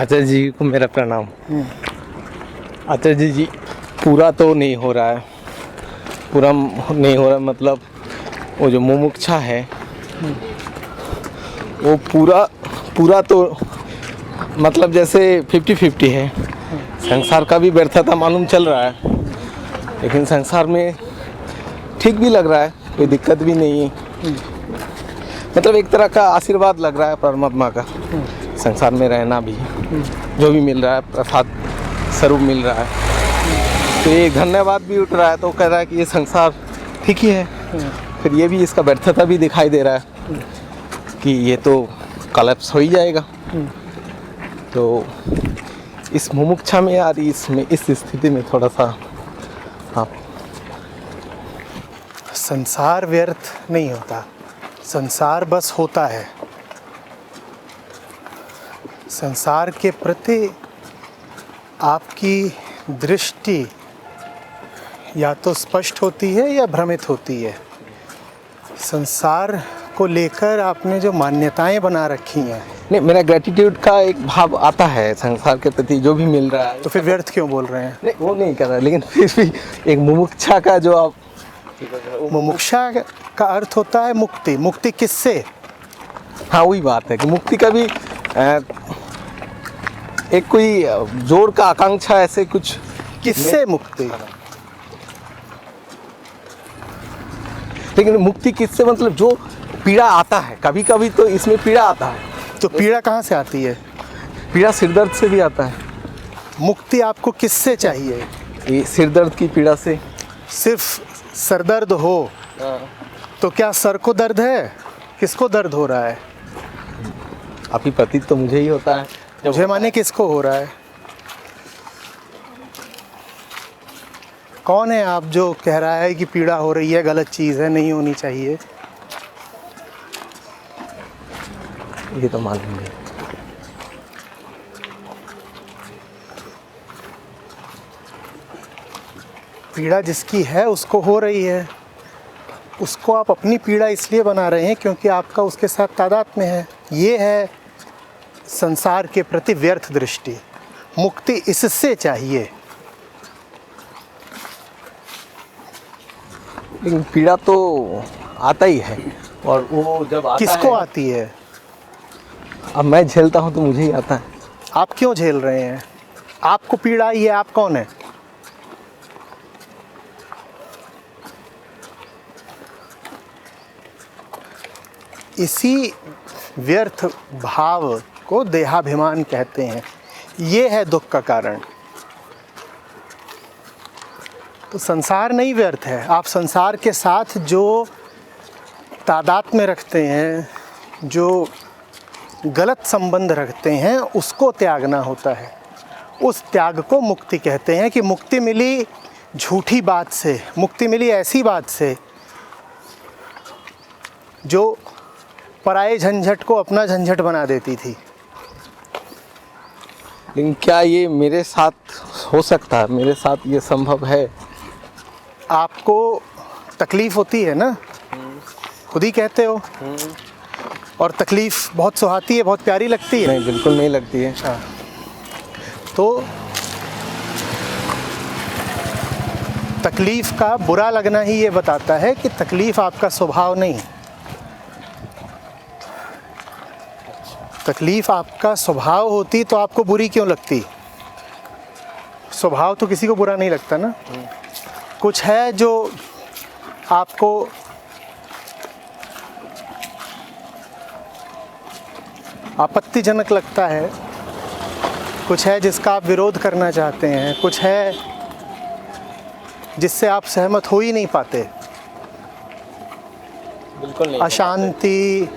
आचार्य जी को मेरा प्रणाम। आचार्य जी पूरा तो नहीं हो रहा है, पूरा नहीं हो रहा, मतलब वो जो मुमुक्षा है वो पूरा तो मतलब जैसे 50-50 है। संसार का भी व्यर्थता मालूम चल रहा है, लेकिन संसार में ठीक भी लग रहा है, कोई दिक्कत भी नहीं है। मतलब एक तरह का आशीर्वाद लग रहा है परमात्मा का, संसार में रहना भी, जो भी मिल रहा है प्रसाद स्वरूप मिल रहा है। तो ये धन्यवाद भी उठ रहा है, तो कह रहा है कि ये संसार ठीक ही है। फिर ये भी इसका व्यर्थता भी दिखाई दे रहा है कि ये तो कलेप्स हो ही जाएगा। तो इस मुमुक्षा में यार, इसमें इस स्थिति में थोड़ा सा आप संसार व्यर्थ नहीं होता, संसार बस होता है। संसार के प्रति आपकी दृष्टि या तो स्पष्ट होती है या भ्रमित होती है। संसार को लेकर आपने जो मान्यताएं बना रखी हैं, नहीं, मेरा ग्रेटिट्यूड का एक भाव आता है संसार के प्रति, जो भी मिल रहा है। तो फिर व्यर्थ क्यों बोल रहे हैं? नहीं, वो नहीं कर रहा, लेकिन फिर भी एक मुमुक्षा का जो आप, मुमुक्षा का अर्थ होता है मुक्ति। मुक्ति किससे? हाँ वही बात है कि मुक्ति का भी एक कोई जोर का आकांक्षा, ऐसे कुछ। किससे मुक्ति? लेकिन मुक्ति किससे, मतलब जो पीड़ा आता है, कभी कभी तो इसमें पीड़ा आता है। तो पीड़ा कहाँ से आती है? पीड़ा सिरदर्द से भी आता है। मुक्ति आपको किससे चाहिए? ये सिरदर्द की पीड़ा से। सिर्फ सरदर्द हो तो क्या सर को दर्द है? किसको दर्द हो रहा है? अभी प्रतीत तो मुझे ही होता है। मुझे माने किसको हो रहा है? कौन है आप जो कह रहा है कि पीड़ा हो रही है, गलत चीज़ है, नहीं होनी चाहिए? ये तो मालूम नहीं। पीड़ा जिसकी है उसको हो रही है। उसको आप अपनी पीड़ा इसलिए बना रहे हैं क्योंकि आपका उसके साथ तादाद में है। ये है संसार के प्रति व्यर्थ दृष्टि। मुक्ति इससे चाहिए। लेकिन पीड़ा तो आता ही है, और वो जब आता किसको है, आती है? अब मैं झेलता हूँ तो मुझे ही आता है। आप क्यों झेल रहे हैं? आपको पीड़ा आई है, आप कौन है? इसी व्यर्थ भाव को देहाभिमान कहते हैं। ये है दुख का कारण। तो संसार नहीं व्यर्थ है। आप संसार के साथ जो तादाद में रखते हैं, जो गलत संबंध रखते हैं, उसको त्यागना होता है। उस त्याग को मुक्ति कहते हैं। कि मुक्ति मिली झूठी बात से, मुक्ति मिली ऐसी बात से जो पराये झंझट को अपना झंझट बना देती थी। लेकिन क्या ये मेरे साथ हो सकता है? मेरे साथ ये संभव है? आपको तकलीफ़ होती है ना, खुद ही कहते हो। और तकलीफ़ बहुत सुहाती है, बहुत प्यारी लगती है। नहीं, बिल्कुल नहीं लगती है। हाँ। तो तकलीफ़ का बुरा लगना ही ये बताता है कि तकलीफ़ आपका स्वभाव नहीं। तकलीफ़ आपका स्वभाव होती तो आपको बुरी क्यों लगती? स्वभाव तो किसी को बुरा नहीं लगता ना। कुछ है जो आपको आपत्तिजनक लगता है, कुछ है जिसका आप विरोध करना चाहते हैं, कुछ है जिससे आप सहमत हो ही नहीं पाते। बिल्कुल नहीं। अशांति,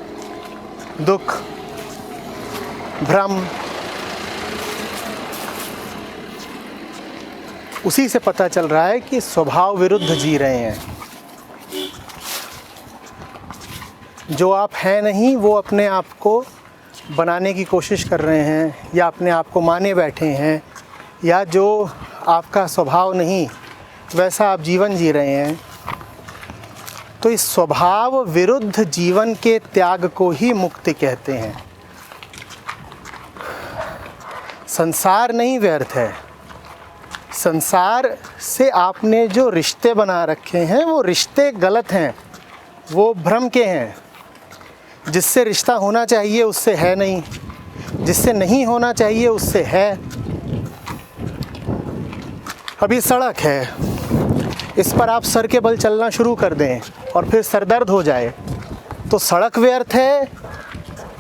दुख, भ्रम, उसी से पता चल रहा है कि स्वभाव विरुद्ध जी रहे हैं। जो आप हैं नहीं, वो अपने आप को बनाने की कोशिश कर रहे हैं, या अपने आप को माने बैठे हैं, या जो आपका स्वभाव नहीं वैसा आप जीवन जी रहे हैं। तो इस स्वभाव विरुद्ध जीवन के त्याग को ही मुक्ति कहते हैं। संसार नहीं व्यर्थ है। संसार से आपने जो रिश्ते बना रखे हैं वो रिश्ते गलत हैं, वो भ्रम के हैं। जिससे रिश्ता होना चाहिए उससे है नहीं, जिससे नहीं होना चाहिए उससे है। अभी सड़क है, इस पर आप सर के बल चलना शुरू कर दें और फिर सर दर्द हो जाए, तो सड़क व्यर्थ है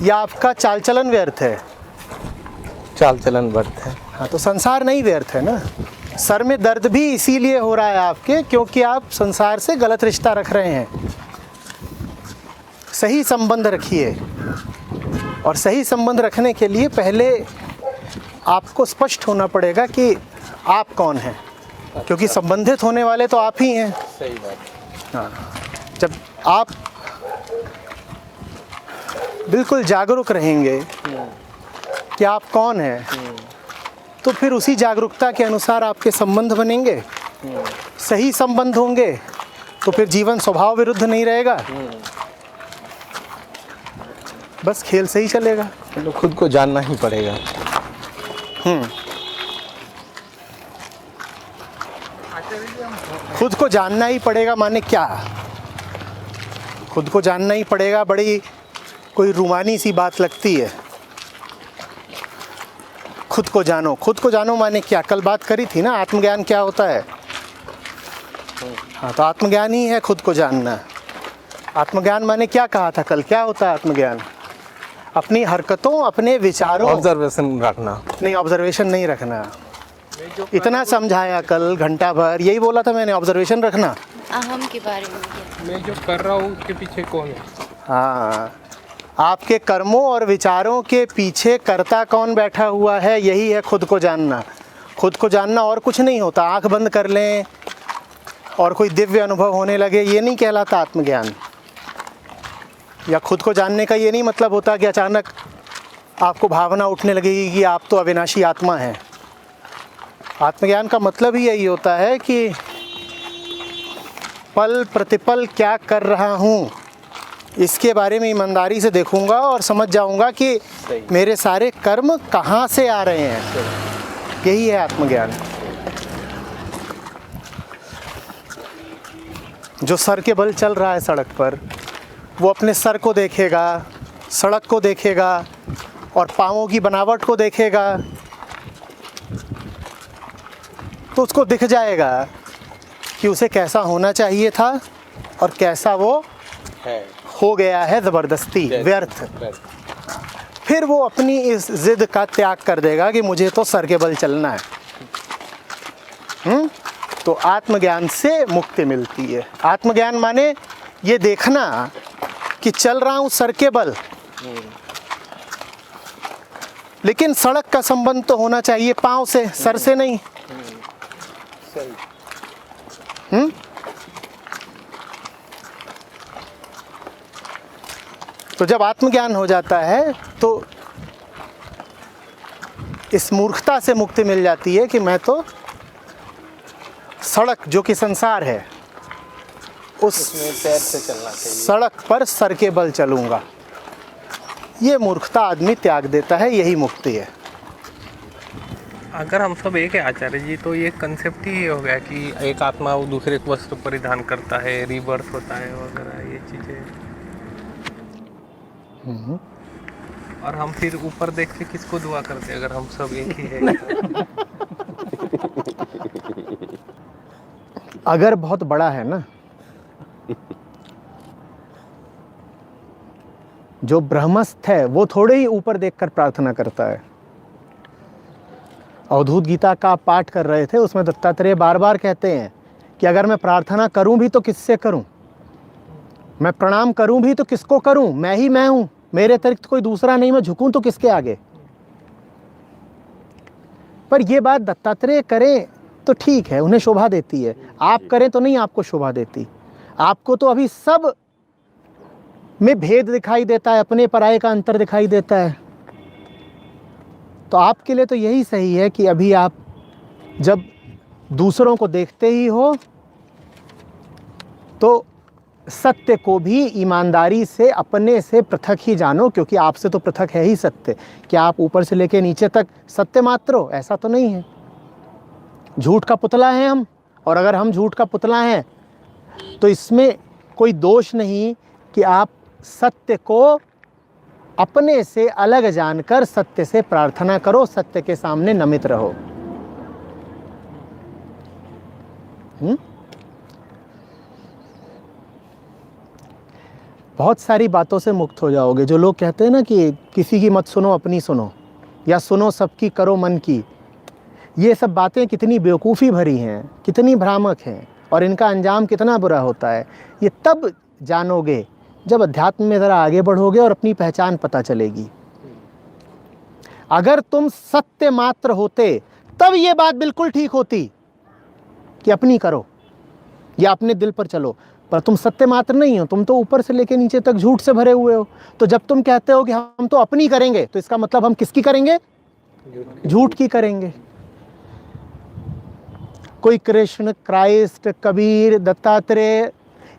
या आपका चाल चलन व्यर्थ है? चाल चलन व्यर्थ है। हाँ, तो संसार नहीं व्यर्थ है ना। सर में दर्द भी इसीलिए हो रहा है आपके, क्योंकि आप संसार से गलत रिश्ता रख रहे हैं। सही संबंध रखिए, और सही संबंध रखने के लिए पहले आपको स्पष्ट होना पड़ेगा कि आप कौन हैं, क्योंकि संबंधित होने वाले तो आप ही हैं। सही बात। हाँ, जब आप बिल्कुल जागरूक रहेंगे कि आप कौन हैं, तो फिर उसी जागरूकता के अनुसार आपके संबंध बनेंगे। सही संबंध होंगे तो फिर जीवन स्वभाव विरुद्ध नहीं रहेगा, बस खेल सही चलेगा। तो खुद को जानना ही पड़ेगा। खुद को जानना ही पड़ेगा माने क्या? खुद को जानना ही पड़ेगा, बड़ी कोई रूमानी सी बात लगती है। खुद को जानो, खुद को जानो माने क्या? कल बात करी थी ना, आत्मज्ञान क्या होता है। हाँ, तो आत्मज्ञान ही है खुद को जानना। आत्मज्ञान माने क्या कहा था कल, क्या होता है आत्मज्ञान? अपनी हरकतों, अपने विचारों, ऑब्जर्वेशन रखना। नहीं, ऑब्जर्वेशन नहीं रखना। इतना समझाया कल घंटा भर, यही बोला था मैंने, ऑब्जर्वेशन रखना। अहम के बारे में मैं जो कर रहा हूँ उसके पीछे कौन है? हाँ, आपके कर्मों और विचारों के पीछे कर्ता कौन बैठा हुआ है, यही है खुद को जानना। खुद को जानना और कुछ नहीं होता। आंख बंद कर लें और कोई दिव्य अनुभव होने लगे, ये नहीं कहलाता आत्मज्ञान। या खुद को जानने का ये नहीं मतलब होता कि अचानक आपको भावना उठने लगेगी कि आप तो अविनाशी आत्मा हैं। आत्मज्ञान का मतलब ही यही होता है कि पल प्रतिपल क्या कर रहा हूँ, इसके बारे में ईमानदारी से देखूंगा और समझ जाऊंगा कि मेरे सारे कर्म कहाँ से आ रहे हैं। यही है आत्मज्ञान। जो सर के बल चल रहा है सड़क पर, वो अपने सर को देखेगा, सड़क को देखेगा और पाँवों की बनावट को देखेगा, तो उसको दिख जाएगा कि उसे कैसा होना चाहिए था और कैसा वो हो गया है ज़बरदस्ती, व्यर्थ। फिर वो अपनी इस ज़िद का त्याग कर देगा कि मुझे तो सर के बल चलना है। तो आत्मज्ञान से मुक्ति मिलती है। आत्मज्ञान माने ये देखना कि चल रहा हूँ सर के बल, लेकिन सड़क का संबंध तो होना चाहिए पाँव से, सर से नहीं। तो जब आत्मज्ञान हो जाता है तो इस मूर्खता से मुक्ति मिल जाती है कि मैं तो सड़क जो कि संसार है उस पैर से चलना चाहिए, सड़क पर सर के बल चलूँगा। ये मूर्खता आदमी त्याग देता है, यही मुक्ति है। अगर हम सब एक है आचार्य जी, तो ये कंसेप्ट ही हो गया कि एक आत्मा वो दूसरे को वस्त्र परिधान करता है, रिबर्थ होता है वगैरह ये चीज़ें। और हम फिर ऊपर देख के किसको दुआ करते हैं अगर हम सब एक ही है? अगर बहुत बड़ा है ना, जो ब्रह्मस्थ है वो थोड़े ही ऊपर देखकर प्रार्थना करता है। अवधूत गीता का आप पाठ कर रहे थे, उसमें दत्तात्रेय बार बार कहते हैं कि अगर मैं प्रार्थना करूं भी तो किससे करूं, मैं प्रणाम करूं भी तो किसको करूं, मैं ही मैं हूं, मेरे अतिरिक्त कोई दूसरा नहीं, मैं झुकूं तो किसके आगे। पर ये बात दत्तात्रेय करें तो ठीक है, उन्हें शोभा देती है। आप करें तो नहीं आपको शोभा देती। आपको तो अभी सब में भेद दिखाई देता है, अपने पराये का अंतर दिखाई देता है। तो आपके लिए तो यही सही है कि अभी आप जब दूसरों को देखते ही हो तो सत्य को भी ईमानदारी से अपने से पृथक ही जानो, क्योंकि आपसे तो पृथक है ही सत्य। क्या आप ऊपर से लेकर नीचे तक सत्य मात्र हो? ऐसा तो नहीं है। झूठ का पुतला है हम, और अगर हम झूठ का पुतला हैं तो इसमें कोई दोष नहीं कि आप सत्य को अपने से अलग जानकर सत्य से प्रार्थना करो, सत्य के सामने नमित रहो। बहुत सारी बातों से मुक्त हो जाओगे। जो लोग कहते हैं ना कि किसी की मत सुनो, अपनी सुनो, या सुनो सबकी करो मन की, ये सब बातें कितनी बेवकूफ़ी भरी हैं, कितनी भ्रामक हैं, और इनका अंजाम कितना बुरा होता है, ये तब जानोगे जब अध्यात्म में ज़रा आगे बढ़ोगे और अपनी पहचान पता चलेगी। अगर तुम सत्य मात्र होते तब ये बात बिल्कुल ठीक होती कि अपनी करो या अपने दिल पर चलो, पर तुम सत्य मात्र नहीं हो, तुम तो ऊपर से लेकर नीचे तक झूठ से भरे हुए हो। तो जब तुम कहते हो कि हम तो अपनी करेंगे, तो इसका मतलब हम किसकी करेंगे? झूठ की करेंगे। कोई कृष्ण, क्राइस्ट, कबीर, दत्तात्रेय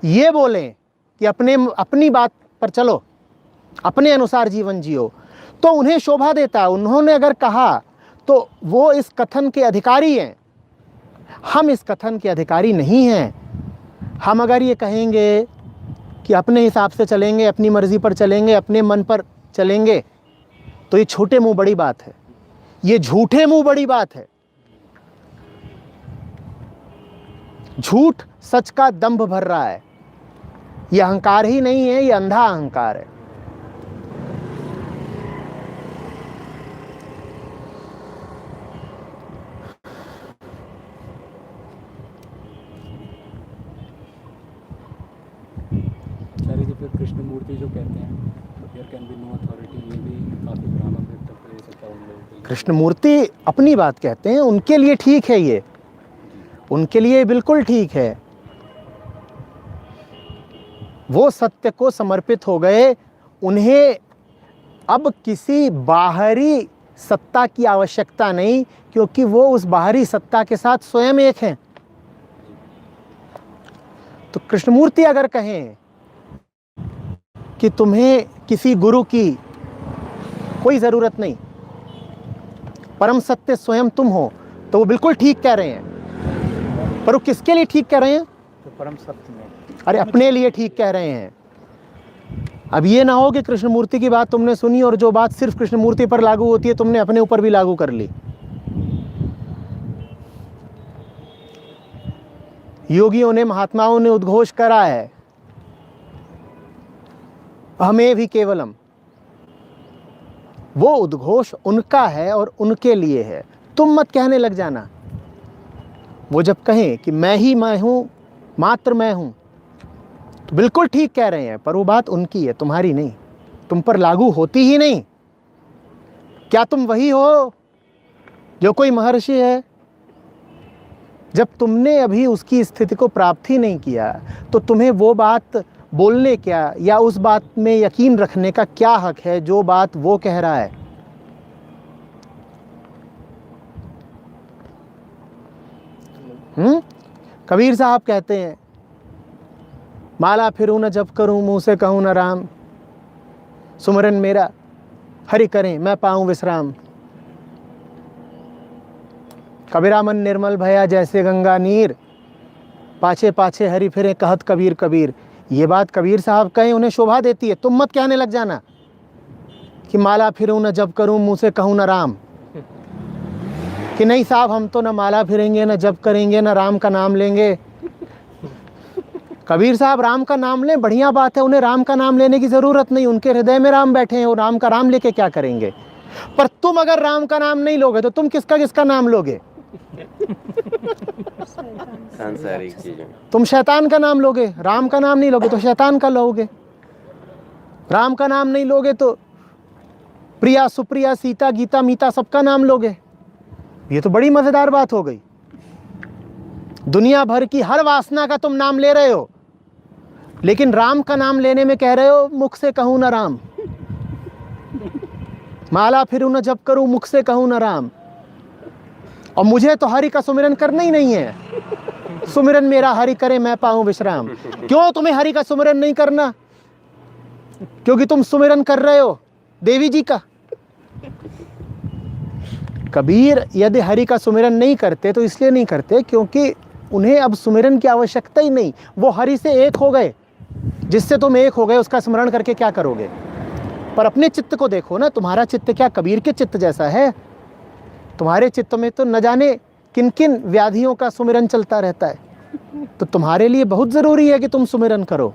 ये बोलें कि अपनी बात पर चलो, अपने अनुसार जीवन जियो, तो उन्हें शोभा देता है। उन्होंने अगर कहा तो वो इस कथन के अधिकारी हैं। हम इस कथन के अधिकारी नहीं हैं। हम अगर ये कहेंगे कि अपने हिसाब से चलेंगे, अपनी मर्जी पर चलेंगे, अपने मन पर चलेंगे, तो ये छोटे मुंह बड़ी बात है, ये झूठे मुंह बड़ी बात है। झूठ सच का दंभ भर रहा है। ये अहंकार ही नहीं है, ये अंधा अहंकार है। फिर कृष्ण मूर्ति जो कहते हैं there can be no authority, ये भी काफ़ी भ्रामक वक्तव्य हो सकता है उन लोगों के लिए। कृष्ण मूर्ति अपनी बात कहते हैं, उनके लिए ठीक है, ये उनके लिए बिल्कुल ठीक है। वो सत्य को समर्पित हो गए। उन्हें अब किसी बाहरी सत्ता की आवश्यकता नहीं, क्योंकि वो उस बाहरी सत्ता के साथ स्वयं एक हैं। तो कृष्णमूर्ति अगर कहें कि तुम्हें किसी गुरु की कोई ज़रूरत नहीं, परम सत्य स्वयं तुम हो, तो वो बिल्कुल ठीक कह रहे हैं। पर वो किसके लिए ठीक कह रहे हैं? तो परम सत्य में, अरे अपने लिए ठीक कह रहे हैं। अब ये ना हो कि कृष्णमूर्ति की बात तुमने सुनी और जो बात सिर्फ कृष्णमूर्ति पर लागू होती है तुमने अपने ऊपर भी लागू कर ली। योगियों ने, महात्माओं ने उद्घोष करा है, हमें भी केवलम। वो उद्घोष उनका है और उनके लिए है, तुम मत कहने लग जाना। वो जब कहें कि मैं ही मैं हूं, मात्र मैं हूं, तो बिल्कुल ठीक कह रहे हैं, पर वो बात उनकी है, तुम्हारी नहीं, तुम पर लागू होती ही नहीं। क्या तुम वही हो जो कोई महर्षि है? जब तुमने अभी उसकी स्थिति को प्राप्त ही नहीं किया, तो तुम्हें वो बात बोलने क्या या उस बात में यकीन रखने का क्या हक है जो बात वो कह रहा है? कबीर साहब कहते हैं, माला फिरूं न जप करूं, मुंह से कहूं न राम, सुमरन मेरा हरि करें मैं पाऊं विश्राम। कबीरा मन निर्मल भया जैसे गंगा नीर, पाछे पाछे हरि फिरे कहत कबीर कबीर। ये बात कबीर साहब कहें, उन्हें शोभा देती है। तुम मत कहने लग जाना कि माला फिरूं न जप करूं, मुंह से कहूं न राम, कि नहीं साहब हम तो न माला फिरेंगे, न जप करेंगे, न राम का नाम लेंगे। कबीर साहब राम का नाम लें, बढ़िया बात है, उन्हें राम का नाम लेने की ज़रूरत नहीं, उनके हृदय में राम बैठे हैं, वो राम का नाम लेके क्या करेंगे? पर तुम अगर राम का नाम नहीं लोगे तो तुम किसका किसका नाम लोगे? सांसारिक चीजें। तुम शैतान का नाम लोगे। राम का नाम नहीं लोगे तो शैतान का लोगे। राम का नाम नहीं लोगे तो प्रिया, सुप्रिया, सीता, गीता, मीता सबका नाम लोगे। ये तो बड़ी मजेदार बात हो गई। दुनिया भर की हर वासना का तुम नाम ले रहे हो, लेकिन राम का नाम लेने में कह रहे हो मुख से कहूं न राम। माला फिरूं न जप करूं, मुख से कहूं न राम। और मुझे तो हरि का सुमिरन करना ही नहीं है। सुमिरन मेरा हरि करे मैं पाऊं विश्राम। क्यों तुम्हें हरि का सुमिरन नहीं करना? क्योंकि तुम सुमिरन कर रहे हो देवी जी का। कबीर यदि हरि का सुमिरन नहीं करते तो इसलिए नहीं करते क्योंकि उन्हें अब सुमिरन की आवश्यकता ही नहीं, वो हरि से एक हो गए। जिससे तुम एक हो गए उसका स्मरण करके क्या करोगे? पर अपने चित्त को देखो ना, तुम्हारा चित्त क्या कबीर के चित्त जैसा है? तुम्हारे चित्त में तो न जाने किन किन व्याधियों का सुमिरन चलता रहता है। तो तुम्हारे लिए बहुत जरूरी है कि तुम सुमिरन करो।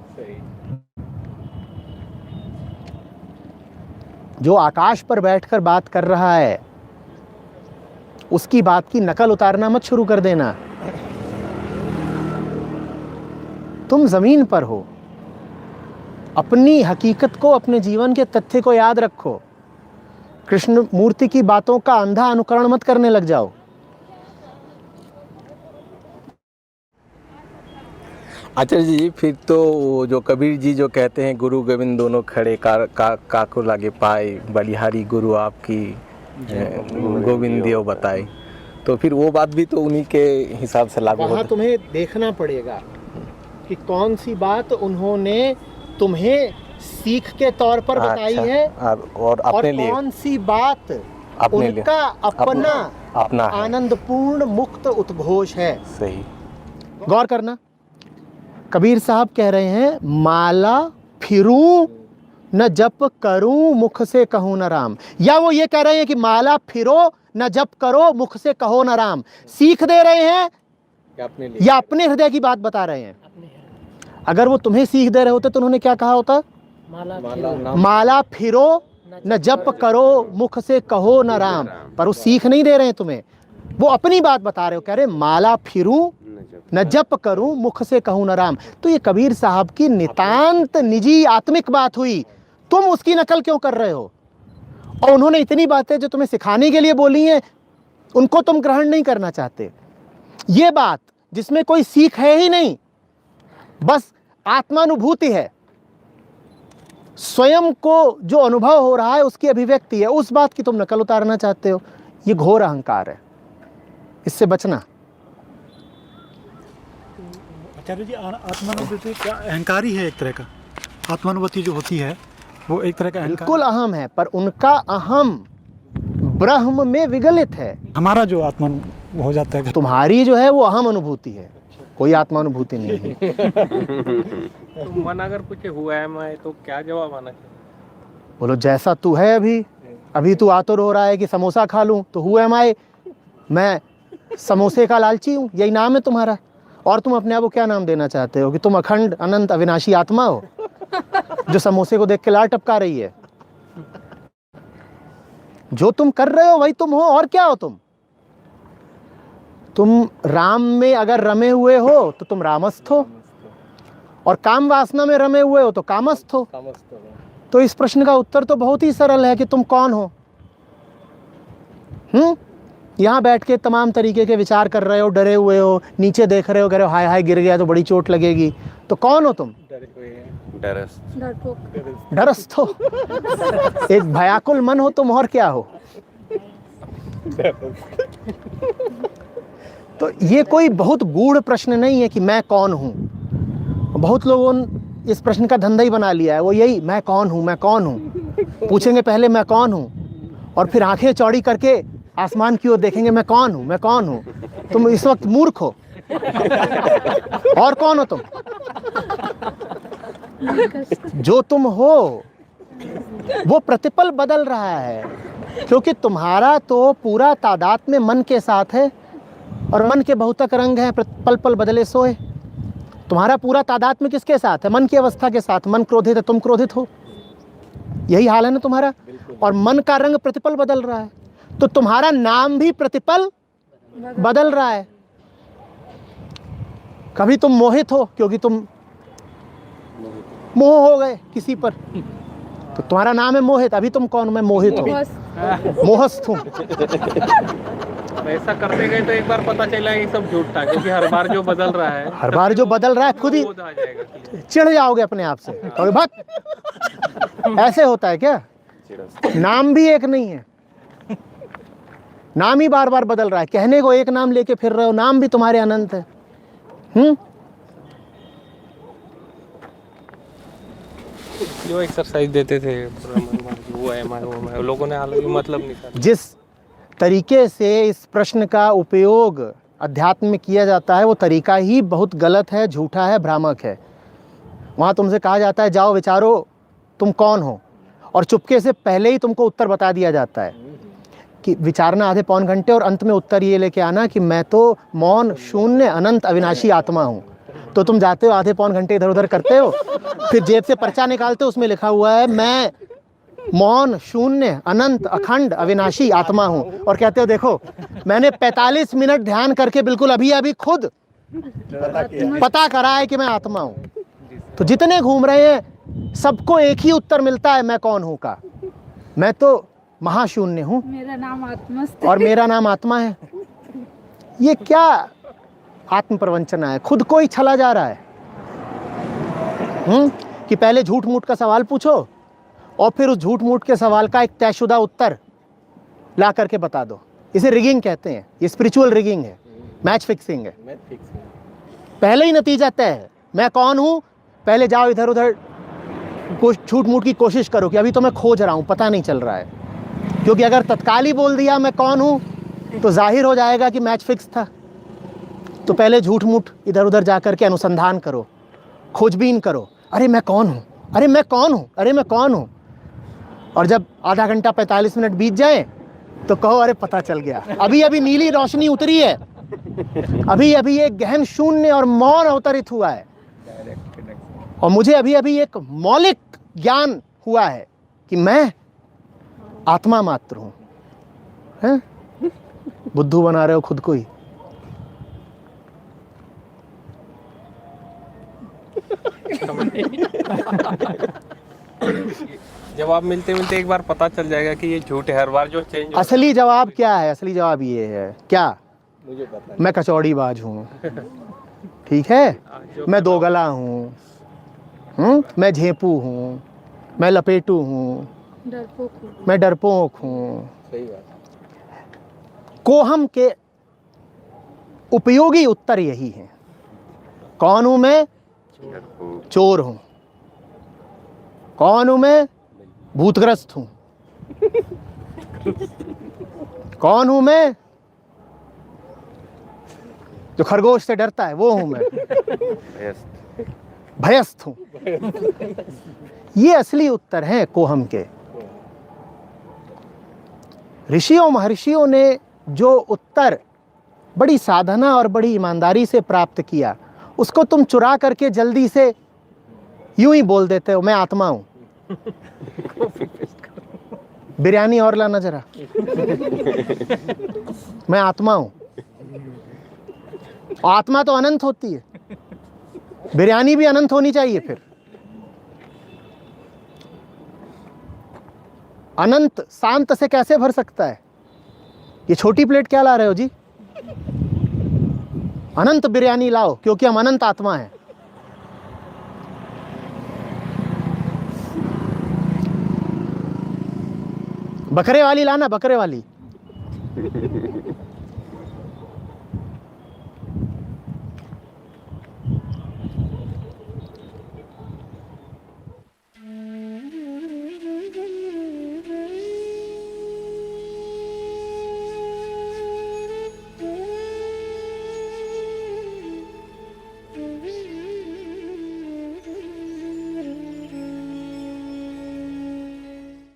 जो आकाश पर बैठकर बात कर रहा है उसकी बात की नकल उतारना मत शुरू कर देना। तुम जमीन पर हो, अपनी हकीकत को, अपने जीवन के तथ्य को याद रखो। कृष्ण मूर्ति की बातों का अंधा अनुकरण मत करने लग जाओ। आचार्य जी, फिर तो वो जो कबीर जी जो कहते हैं गुरु गोविंद दोनों खड़े काको लागे पाए, बलिहारी गुरु आपकी गोविंद देव बताए, तो फिर वो बात भी तो उन्हीं के हिसाब से लागू वहाँ होता है। तुम्हें देखना पड़ेगा कि कौन सी बात उन्होंने तुम्हें सीख के तौर पर बताई अच्छा, है और अपने लिए कौन सी बात अपने लिए उनका अपना है। आनंदपूर्ण मुक्त उद्घोष है। सही। गौर करना, कबीर साहब कह रहे हैं माला फिरूं न जप करूं मुख से कहूं न राम। या वो ये कह रहे हैं कि माला फिरो न जप करो मुख से कहो न राम। सीख दे रहे हैं या अपने हृदय की बात बता रहे हैं? अगर वो तुम्हें सीख दे रहे होते तो उन्होंने क्या कहा होता? माला फिरो न जप करो मुख से कहो न राम। पर वो सीख नहीं दे रहे हैं तुम्हें, वो अपनी बात बता रहे हो। कह रहे माला फिरूं न जप करूं मुख से कहूं न राम। तो ये कबीर साहब की नितांत निजी आत्मिक बात हुई, तुम उसकी नकल क्यों कर रहे हो? और उन्होंने इतनी बातें जो तुम्हें सिखाने के लिए बोली हैं उनको तुम ग्रहण नहीं करना चाहते। ये बात जिसमें कोई सीख है ही नहीं, बस आत्मानुभूति है, स्वयं को जो अनुभव हो रहा है उसकी अभिव्यक्ति है, उस बात की तुम नकल उतारना चाहते हो। ये घोर अहंकार है, इससे बचना। आचार्य जी, आत्मानुभूति क्या अहंकार ही है? एक तरह का आत्मानुभूति जो होती है वो एक तरह का अहंकार बिल्कुल अहम है, पर उनका अहम ब्रह्म में विगलित है। हमारा जो आत्मा हो जाता है। तुम्हारी जो है वो अहम अनुभूति है, कोई आत्मानुभूति नहीं है। तो मन अगर पूछे हुआ है मैं, तो क्या जवाब आना चाहिए? बोलो जैसा तू है अभी तू आतुर हो रहा है कि समोसा खा लूं, तो हु एम आई, मैं समोसे का लालची हूं, यही नाम है तुम्हारा। और तुम अपने आप को क्या नाम देना चाहते हो कि तुम अखंड अनंत अविनाशी आत्मा हो जो समोसे को देख के लार टपका रही है? जो तुम कर रहे हो वही तुम हो, और क्या हो तुम राम में अगर रमे हुए हो तो तुम रामस्थ हो, और काम वासना में रमे हुए हो तो कामस्थ हो। तो इस प्रश्न का उत्तर तो बहुत ही सरल है कि तुम कौन हो। यहाँ बैठ के तमाम तरीके के विचार कर रहे हो, डरे हुए हो, नीचे देख रहे हो, कह रहे हो हाय हाय गिर गया तो बड़ी चोट लगेगी। तो कौन हो तुम? डरस्थ हो, एक भयाकुल मन हो तुम, और क्या हो? तो ये कोई बहुत गूढ़ प्रश्न नहीं है कि मैं कौन हूं। बहुत लोगों ने इस प्रश्न का धंधा ही बना लिया है, वो यही मैं कौन हूं, मैं कौन हूं। पूछेंगे पहले मैं कौन हूं, और फिर आंखें चौड़ी करके आसमान की ओर देखेंगे मैं कौन हूं, मैं कौन हूं। तुम इस वक्त मूर्ख हो। और कौन हो तुम? जो तुम हो वो प्रतिपल बदल रहा है, क्योंकि तुम्हारा तो पूरा तादाद में मन के साथ है, और मन के बहुतक रंग हैं, पल पल बदले सोए। तुम्हारा पूरा तादाद में किसके साथ है? मन की अवस्था के साथ। मन क्रोधित है, तुम क्रोधित हो, यही हाल है ना तुम्हारा। और मन का रंग प्रतिपल बदल रहा है, तो तुम्हारा नाम भी प्रतिपल बदल रहा है। कभी तुम मोहित हो क्योंकि तुम मोह हो गए किसी पर, तो तुम्हारा नाम है मोहित। अभी तुम कौन? मैं मोहित हूँ, मोहस्थ हूँ। ऐसा करते गए तो एक बार पता चला ये सब झूठ था, क्योंकि हर बार जो बदल रहा है, हर बार जो बदल रहा है खुद ही बोध आ जाएगा। चिढ़ जाओगे अपने आप से, कहोगे भक्त। ऐसे होता है क्या? नाम भी एक नहीं है, नाम ही बार बार बदल रहा है। कहने को एक नाम लेके फिर रहे हो, नाम भी तुम्हारे अनंत है। जो एक्सरसाइज देते थे वो है लोगों ने हालांकि मतलब नहीं था। जिस तरीके से इस प्रश्न का उपयोग अध्यात्म में किया जाता है वो तरीका ही बहुत गलत है, झूठा है, भ्रामक है। वहाँ तुमसे कहा जाता है जाओ विचारो तुम कौन हो, और चुपके से पहले ही तुमको उत्तर बता दिया जाता है कि विचारना आधे पौन घंटे और अंत में उत्तर ये लेके आना कि मैं तो मौन शून्य अनंत अविनाशी आत्मा हूँ। तो तुम जाते हो आधे पौन घंटे इधर उधर करते हो, फिर जेब से पर्चा निकालते हो, उसमें लिखा हुआ है मैं मौन शून्य अनंत अखंड अविनाशी आत्मा हूँ, और कहते हो देखो मैंने 45 मिनट ध्यान करके बिल्कुल अभी अभी खुद पता करा है कि मैं आत्मा हूँ। तो जितने घूम रहे हैं सबको एक ही उत्तर मिलता है, मैं कौन हूँ का। मैं तो महाशून्य हूँ, मेरा नाम आत्मा और मेरा नाम आत्मा है। ये क्या आत्म प्रवंचना है, खुद को ही छला जा रहा है। कि पहले झूठ मूठ का सवाल पूछो और फिर उस झूठ मूठ के सवाल का एक तयशुदा उत्तर ला करके बता दो। इसे रिगिंग कहते हैं, ये स्पिरिचुअल रिगिंग है, मैच फिक्सिंग है। पहले ही नतीजा तय है, मैं कौन हूँ। पहले जाओ इधर उधर झूठ मूठ की कोशिश करो कि अभी तो मैं खोज रहा हूँ, पता नहीं चल रहा है। क्योंकि अगर तत्काल ही बोल दिया मैं कौन हूँ तो जाहिर हो जाएगा कि मैच फिक्स था। तो पहले झूठ मूठ इधर उधर जा करके अनुसंधान करो, खोजबीन करो, अरे मैं कौन हूँ, अरे मैं कौन हूँ, अरे मैं कौन हूँ। और जब आधा घंटा 45 मिनट बीत जाए तो कहो अरे पता चल गया, अभी अभी नीली रोशनी उतरी है, अभी अभी एक गहन शून्य और मौन अवतरित हुआ है, और मुझे अभी अभी एक मौलिक ज्ञान हुआ है कि मैं आत्मा मात्र हूँ। हैं? बुद्धू बना रहे हो खुद को ही। जवाब मिलते मिलते एक बार पता चल जाएगा कि ये झूठ है, हर बार जो चेंज। असली जवाब क्या है? असली जवाब ये है क्या? मुझे पता मैं कचौड़ीबाज हूँ, ठीक है, मैं दोगला हूँ, मैं झेपू हूँ, मैं लपेटू हूँ, मैं डरपोक हूँ। सही बात। कोहम के उपयोगी उत्तर यही है। कौन हूँ मैं? चोर हूँ। कौन हूँ मैं? भूतग्रस्त हूँ। कौन हूँ मैं? जो खरगोश से डरता है वो हूँ मैं। भयस्थ हूँ। ये असली उत्तर है कोहम के। ऋषियों महर्षियों ने जो उत्तर बड़ी साधना और बड़ी ईमानदारी से प्राप्त किया, उसको तुम चुरा करके जल्दी से यूं ही बोल देते हो मैं आत्मा हूं। बिरयानी और लाना जरा। मैं आत्मा हूं। आत्मा तो अनंत होती है, बिरयानी भी अनंत होनी चाहिए। फिर अनंत शांत से कैसे भर सकता है? ये छोटी प्लेट क्या ला रहे हो जी? अनंत बिरयानी लाओ, क्योंकि हम अनंत आत्मा हैं। बकरे वाली लाना, बकरे वाली।